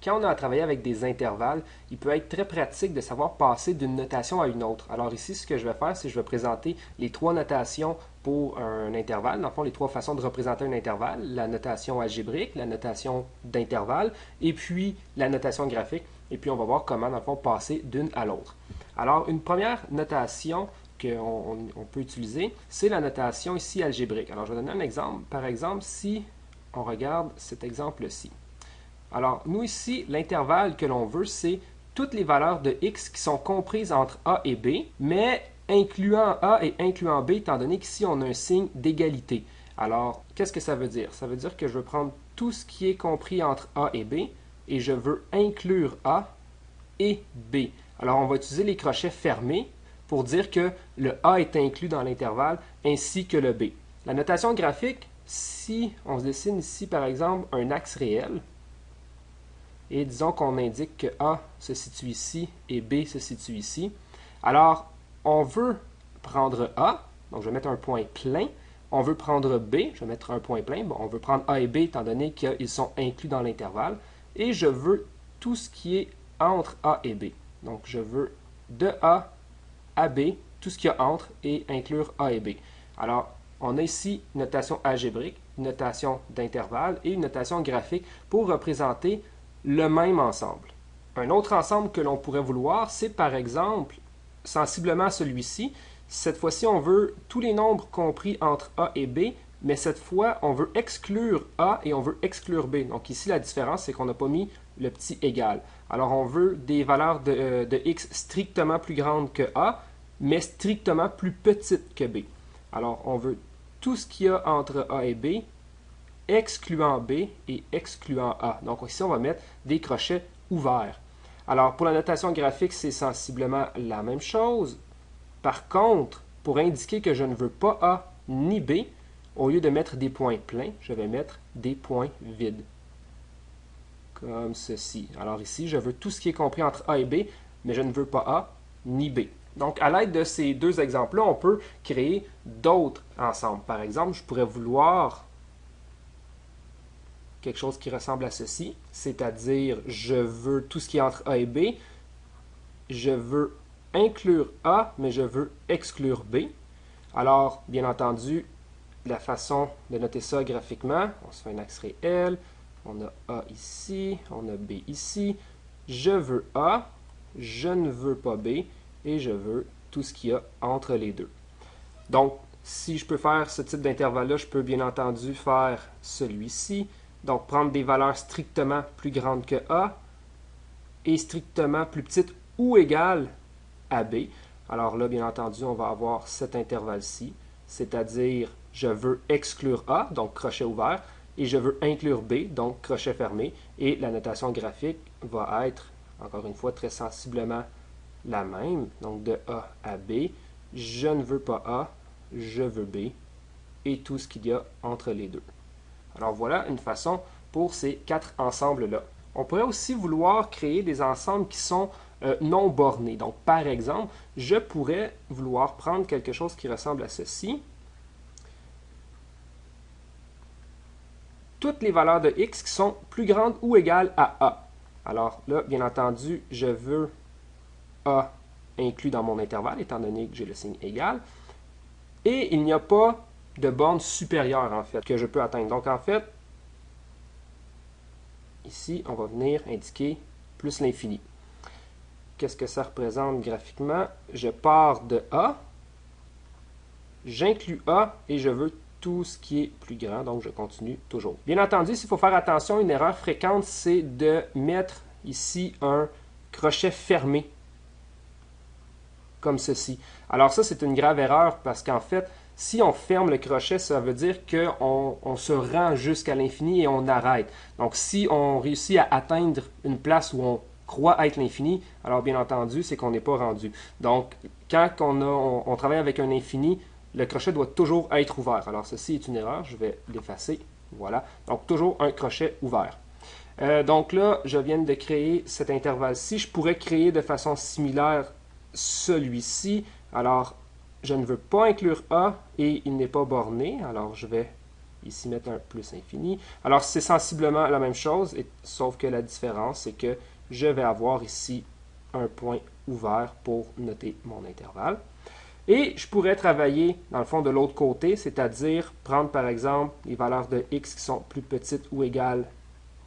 Quand on a à travailler avec des intervalles, il peut être très pratique de savoir passer d'une notation à une autre. Alors ici, ce que je vais faire, c'est que je vais présenter les trois notations pour un intervalle. Dans le fond, les trois façons de représenter un intervalle, la notation algébrique, la notation d'intervalle, et puis la notation graphique. Et puis on va voir comment, dans le fond, passer d'une à l'autre. Alors, une première notation qu'on peut utiliser, c'est la notation ici algébrique. Alors, je vais donner un exemple. Par exemple, si on regarde cet exemple-ci. Alors, nous ici, l'intervalle que l'on veut, c'est toutes les valeurs de x qui sont comprises entre a et b, mais incluant a et incluant b, étant donné qu'ici, on a un signe d'égalité. Alors, qu'est-ce que ça veut dire? Ça veut dire que je veux prendre tout ce qui est compris entre a et b, et je veux inclure a et b. Alors, on va utiliser les crochets fermés pour dire que le a est inclus dans l'intervalle, ainsi que le b. La notation graphique, si on se dessine ici, par exemple, un axe réel, et disons qu'on indique que A se situe ici et B se situe ici. Alors, on veut prendre A, donc je vais mettre un point plein. On veut prendre B, je vais mettre un point plein. Bon, on veut prendre A et B étant donné qu'ils sont inclus dans l'intervalle. Et je veux tout ce qui est entre A et B. Donc, je veux de A à B, tout ce qu'il y a entre et inclure A et B. Alors, on a ici une notation algébrique, une notation d'intervalle et une notation graphique pour représenter le même ensemble. Un autre ensemble que l'on pourrait vouloir, c'est par exemple, sensiblement celui-ci. Cette fois-ci, on veut tous les nombres compris entre A et B, mais cette fois, on veut exclure A et on veut exclure B. Donc ici, la différence, c'est qu'on n'a pas mis le petit égal. Alors, on veut des valeurs de x strictement plus grandes que A, mais strictement plus petites que B. Alors, on veut tout ce qu'il y a entre A et B, excluant B et excluant A. Donc ici, on va mettre des crochets ouverts. Alors, pour la notation graphique, c'est sensiblement la même chose. Par contre, pour indiquer que je ne veux pas A ni B, au lieu de mettre des points pleins, je vais mettre des points vides. Comme ceci. Alors ici, je veux tout ce qui est compris entre A et B, mais je ne veux pas A ni B. Donc, à l'aide de ces deux exemples-là, on peut créer d'autres ensembles. Par exemple, je pourrais vouloir quelque chose qui ressemble à ceci, c'est-à-dire je veux tout ce qui est entre A et B, je veux inclure A, mais je veux exclure B. Alors, bien entendu, la façon de noter ça graphiquement, on se fait un axe réel, on a A ici, on a B ici, je veux A, je ne veux pas B, et je veux tout ce qu'il y a entre les deux. Donc, si je peux faire ce type d'intervalle-là, je peux bien entendu faire celui-ci, donc prendre des valeurs strictement plus grandes que A et strictement plus petites ou égales à B. Alors là, bien entendu, on va avoir cet intervalle-ci, c'est-à-dire je veux exclure A, donc crochet ouvert, et je veux inclure B, donc crochet fermé, et la notation graphique va être, encore une fois, très sensiblement la même, donc de A à B, je ne veux pas A, je veux B, et tout ce qu'il y a entre les deux. Alors voilà une façon pour ces quatre ensembles-là. On pourrait aussi vouloir créer des ensembles qui sont non bornés. Donc par exemple, je pourrais vouloir prendre quelque chose qui ressemble à ceci. Toutes les valeurs de x qui sont plus grandes ou égales à A. Alors là, bien entendu, je veux A inclus dans mon intervalle, étant donné que j'ai le signe égal. Et il n'y a pas de borne supérieure, en fait, que je peux atteindre. Donc, en fait, ici, on va venir indiquer plus l'infini. Qu'est-ce que ça représente graphiquement? Je pars de A, j'inclus A et je veux tout ce qui est plus grand, donc je continue toujours. Bien entendu, s'il faut faire attention, une erreur fréquente, c'est de mettre ici un crochet fermé, comme ceci. Alors ça, c'est une grave erreur parce qu'en fait, si on ferme le crochet, ça veut dire qu'on se rend jusqu'à l'infini et on arrête. Donc, si on réussit à atteindre une place où on croit être l'infini, alors bien entendu, c'est qu'on n'est pas rendu. Donc, quand on travaille avec un infini, le crochet doit toujours être ouvert. Alors, ceci est une erreur, je vais l'effacer. Voilà. Donc, toujours un crochet ouvert. Donc là, je viens de créer cet intervalle-ci. Je pourrais créer de façon similaire celui-ci. Alors, je ne veux pas inclure A et il n'est pas borné. Alors, je vais ici mettre un plus infini. Alors c'est sensiblement la même chose, sauf que la différence, c'est que je vais avoir ici un point ouvert pour noter mon intervalle. Et je pourrais travailler, dans le fond, de l'autre côté, c'est-à-dire prendre, par exemple, les valeurs de x qui sont plus petites ou égales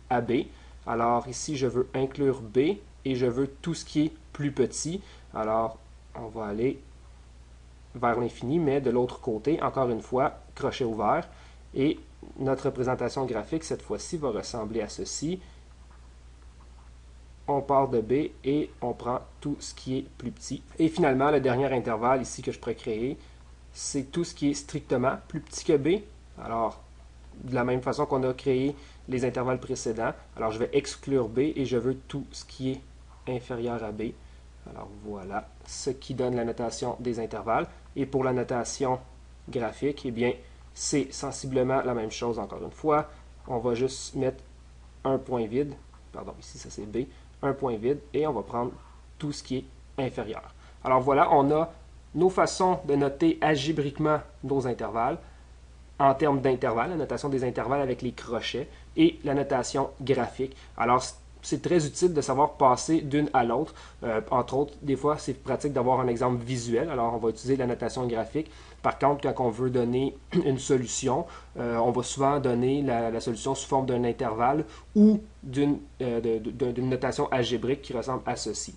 à b. Alors, ici, je veux inclure b et je veux tout ce qui est plus petit. Alors, on va aller vers l'infini, mais de l'autre côté, encore une fois, crochet ouvert. Et notre représentation graphique, cette fois-ci, va ressembler à ceci. On part de B et on prend tout ce qui est plus petit. Et finalement, le dernier intervalle ici que je pourrais créer, c'est tout ce qui est strictement plus petit que B. Alors, de la même façon qu'on a créé les intervalles précédents, alors je vais exclure B et je veux tout ce qui est inférieur à B. Alors voilà ce qui donne la notation des intervalles. Et pour la notation graphique, eh bien, c'est sensiblement la même chose encore une fois. On va juste mettre un point vide, pardon, ici ça c'est B, un point vide, et on va prendre tout ce qui est inférieur. Alors voilà, on a nos façons de noter algébriquement nos intervalles en termes d'intervalles, la notation des intervalles avec les crochets, et la notation graphique. Alors, c'est très utile de savoir passer d'une à l'autre. Entre autres, des fois, c'est pratique d'avoir un exemple visuel. Alors, on va utiliser la notation graphique. Par contre, quand on veut donner une solution, on va souvent donner la solution sous forme d'un intervalle ou d'une notation algébrique qui ressemble à ceci.